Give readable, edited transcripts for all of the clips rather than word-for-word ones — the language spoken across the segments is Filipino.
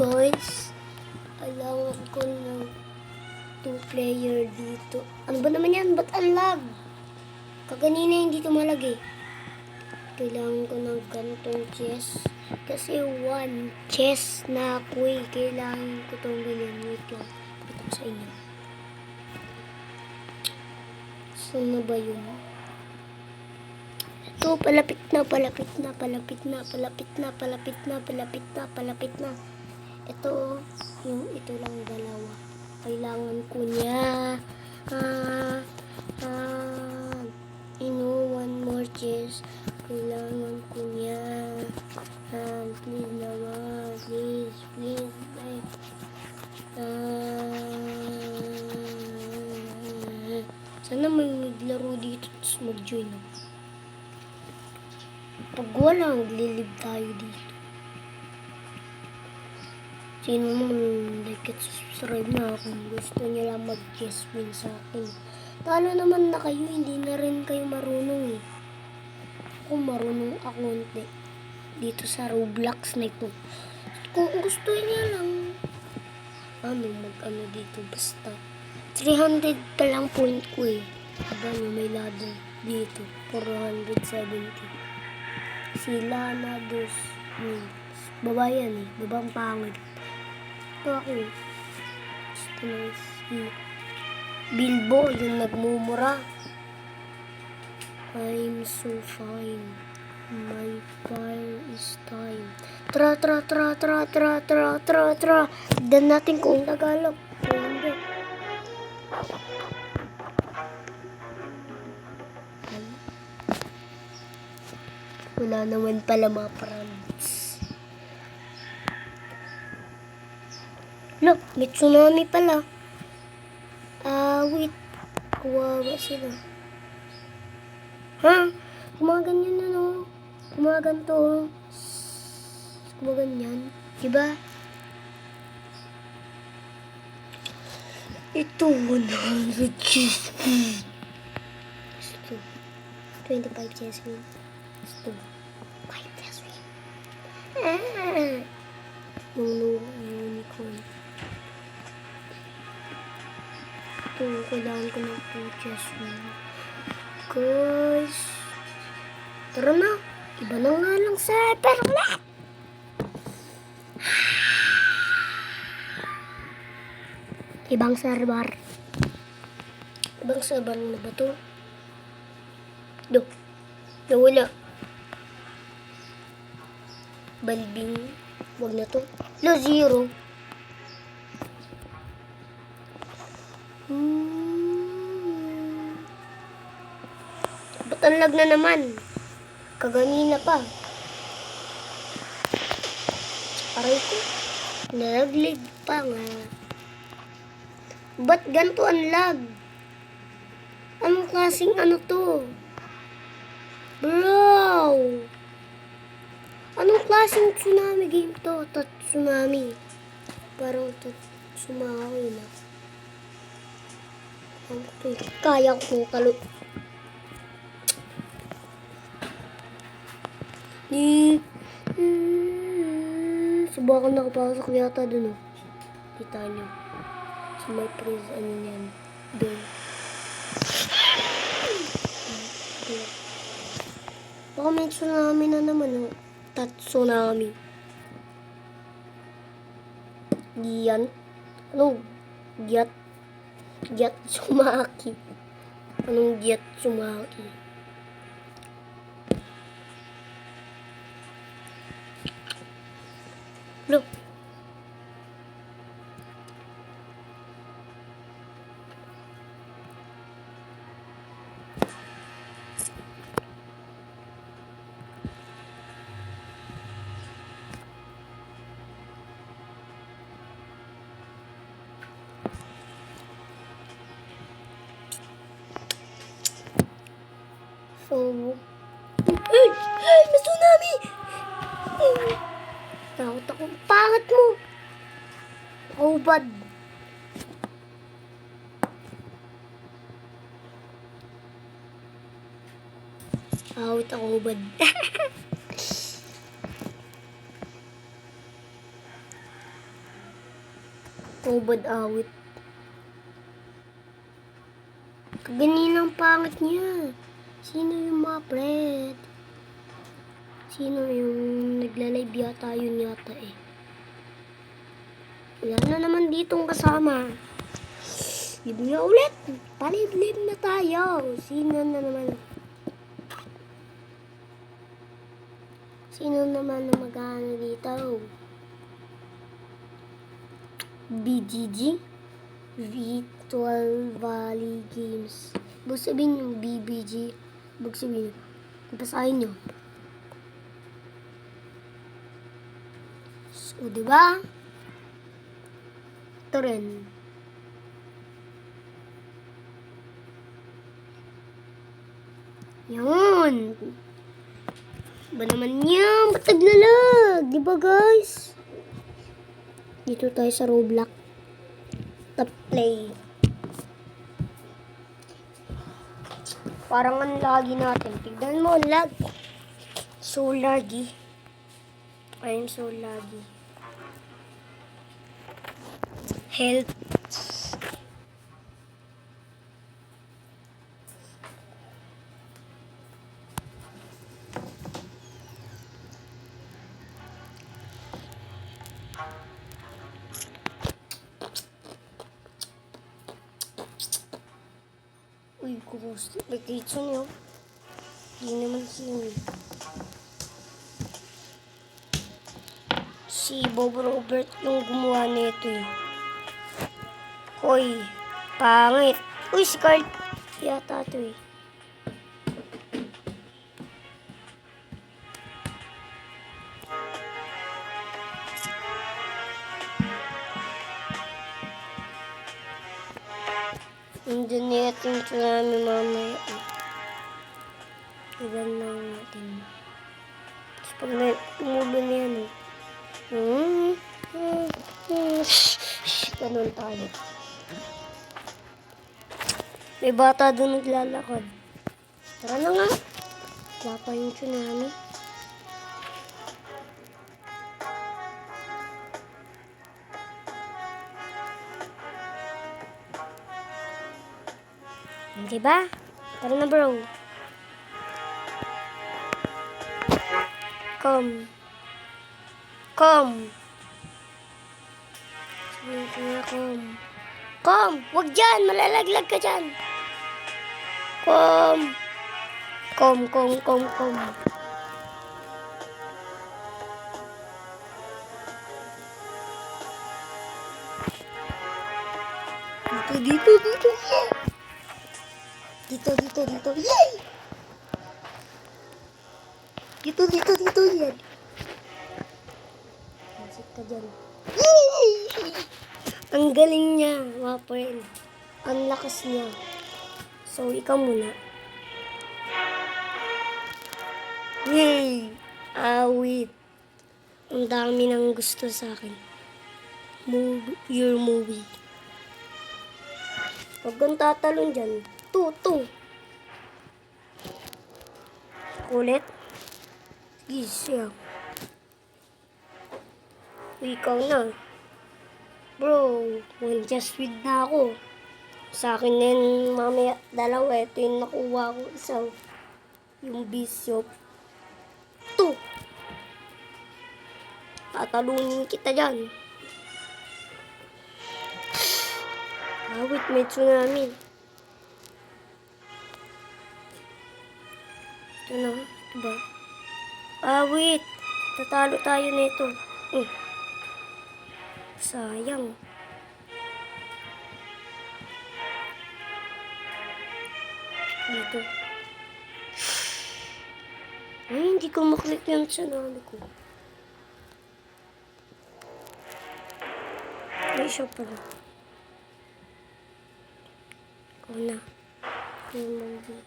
guys, kailangan ko ng 2-player dito. Ano ba naman yan? Ba't ang lag? Kaganina hindi tumalag eh. Kailangan ko ng gantong chest. Kasi 1 chest na ako eh. Kailangan ko itong ganyan. Wait lang. Ito ko sa inyo. Saan na ba yun? Ito, palapit na. Ito, ito lang dalawa. Kailangan ko niya. One more chest. Kailangan ko niya. Please naman. Please. Sana may naglaro dito tapos mag-join. Pag wala, maglilib tayo dito. Sino naman like at subscribe na kung gusto nila mag-guest win sa akin. Talo naman na kayo, hindi na rin kayo marunong eh. Ako marunong ako dito sa Roblox na ito. Kung gusto niya lang, mag-ano dito basta. 300 pa lang point ko eh. Aba nyo, may ladder dito. 470. Sila na dos. Babayan eh. Babang pangit. Ito ako. Gusto na si Bilbo, yung nagmumura. I'm so fine. My fire is time. Tra. Dan natin kung Tagalog. Kung hindi. Wala naman pala mga friends. Look, may tsunami pala. Wait. Kawawa sila. Gumaganyan na no. Gumaganto. Gumaganyan. Diba? Ito, 100 cheese. 25 cheese. Ito. 5 cheese. Yung unicorn. Ito, kailangan ko ng 2 cheese. Guys. Tara na. Iba na nga lang server ulit. Ibang server. Ibang server na ba ito? Nawala. Balbing. Wag na to. Zero. Ba't ang lag na naman? Kaganina pa. Aray ko. Nalaglig pa nga. Ba't ganito ang lag? Anong klaseng ano to? Bro! Anong klaseng tsunami game to? Tsunami. Parang tsunami na. Kaya ko kalo. Subukan nakapasok yata dun. Kita nyo. So may praise ano yan. Doon. Baka may tsunami na naman. Tsunami. Yan. Ano? Gyat sumaki. Anong gyat sumaki? Look. So, may tsunami! Takot ako. Pangat mo! Ubad. Awit ako ubad. ubad awit. Kaganina ang pangit niya. Sino yung mga pred? Sino yung nagla-live yata? Yun yata eh. Wala na naman ditong kasama. Yun nga ulit. Palib-lib na tayo. Sino na naman? Sino naman na mag-ano dito? BGG? Virtual Valley Games. Ibig sabihin yung BBG. Ibig sabihin, ipasahin nyo. So, diba? Ito rin. Yun. Ba naman yan? Ba't naglalag? Diba guys? Dito tayo sa Roblox. Top play. Parang ang lagi natin. Tignan mo, lag. So laggy. I'm so laggy. Health. Uy, kumus. Nag-kitso niyo. Hindi naman sino. Si Bob Robert yung gumawa nito eh. Hoy, pangit. Uy, si Carl. Yata ito eh. Nandun nito yung tsunami mamaya. Ilan lang natin. Tapos pag umulo na yan eh. Ganun tayo. May bata doon naglalakad. Tara na nga. Wala pa yung tsunami. Diba? Tara na bro. Come. Come. Sabihin ko nga, come. Come! Wag dyan! Malalaglag ka dyan! Come! Come. Dito. Dito. Yay! Dito. Yan. Masik ka dyan. Yay! Ang galing niya, mga friend. Ang lakas niya. So, ikaw muna. Yay! Awit. Ang dami nang gusto sa akin. Your movie. Huwag kang tatalon dyan. Tuto. Kulit. Sige. Ikaw na. Bro, just win na ako. Sa akin na yun, mamaya dalawa. Ito yung nakuha ko isa. Yung bishop. Ito. Tatalunin kita dyan. Wait, may tsunami. Ito na. Ito ba? Wait. Tatalo tayo nito. Sayang. Dito. Ay, hindi ko maklik yung tsunami ko. Ay, siya pala. Ikaw na. Yung movie.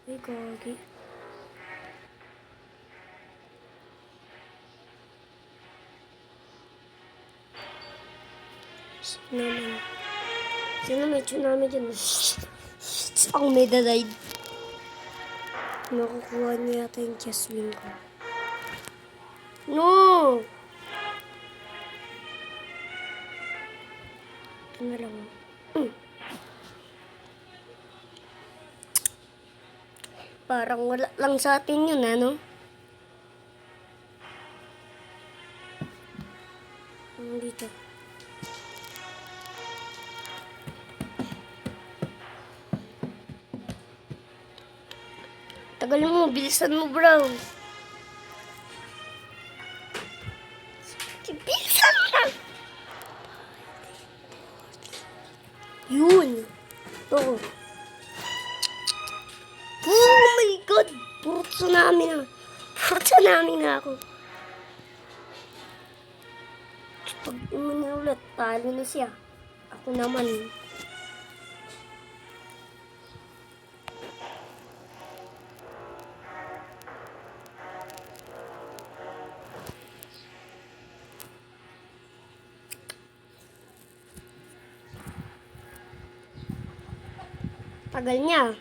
Ay, gagi. Sino may tsunami dyan? Ako may dadayed. Nakukuha niya yata yung Jasmine ko. No! Ito na lang. Mm. Parang wala lang sa atin yun, ano? Dito. Tagal mo, bilisan mo, bro. Bilisan mo na! Yun. Ito. Oh my God! Puro tsunami na. Puro tsunami na ako. Pag na ulit, talo na siya. Ako naman. Tagal niya.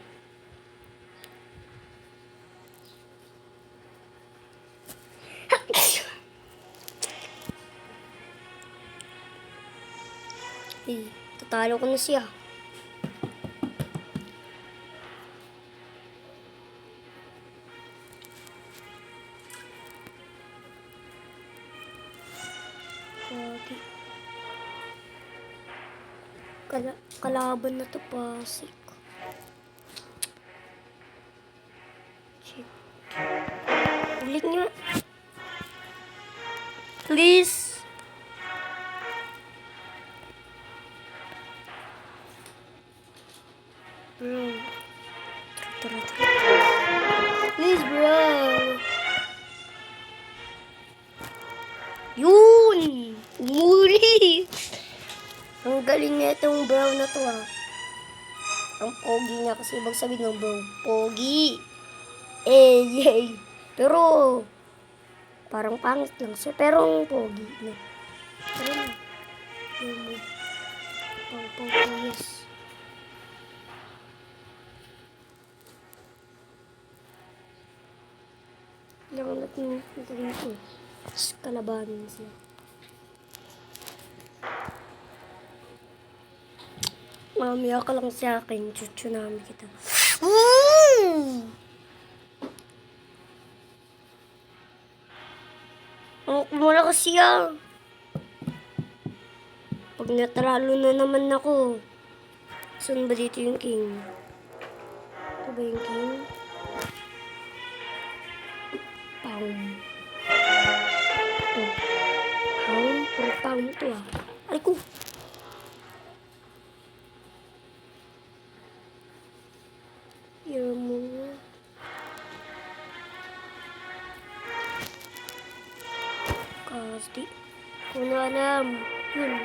Eh, tatalo ko na siya. Okay. Kalaban na to, Pasik. Check. Ulit nga. Please. Bro. Tara. Please, bro. Yun! Muli! Ang galing na itong bro na to, ah. Ang pogi niya kasi ibang sabihin ng bro. Pogi! Yay! Pero, parang pangit lang siya. Pero ang pogi na. Pero na. Yes. Lang natin ito dito. Tapos kalabanin sila. Mamaya ka lang sa akin. Tsunami kita. Ang kumula kasi ah. Pag natralo na naman ako. Saan ba dito yung king? Ito ba yung king? Pound. Ito. Pound. Puro pound to ah. Ay ko. Year mo. Kasi. Kung na alam. Yun.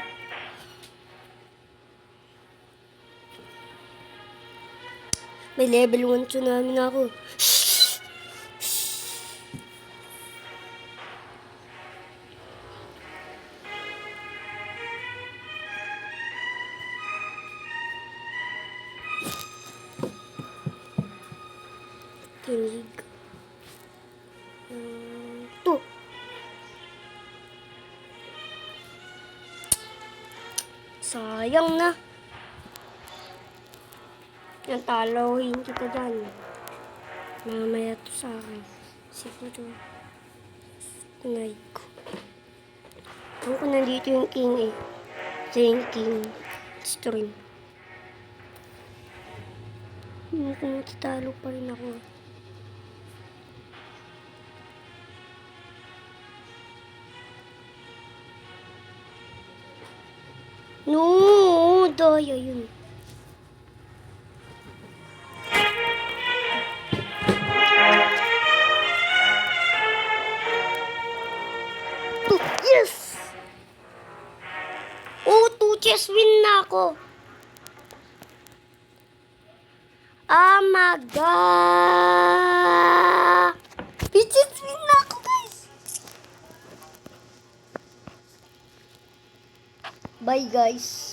May level 1 tsunami na ako. Tinig. Ito. Sayang na. Yan, talohin kita dyan. Mamaya to sa akin. Siguro. Kunay ko. Ang ko nandito yung king eh. Ito yung king. Stream. Hindi ko matatalo pa rin ako. No! Daya yun. Yes! Oh, 2 chess win na ako. Oh my God! 2 chess win na ako, guys. Bye, guys.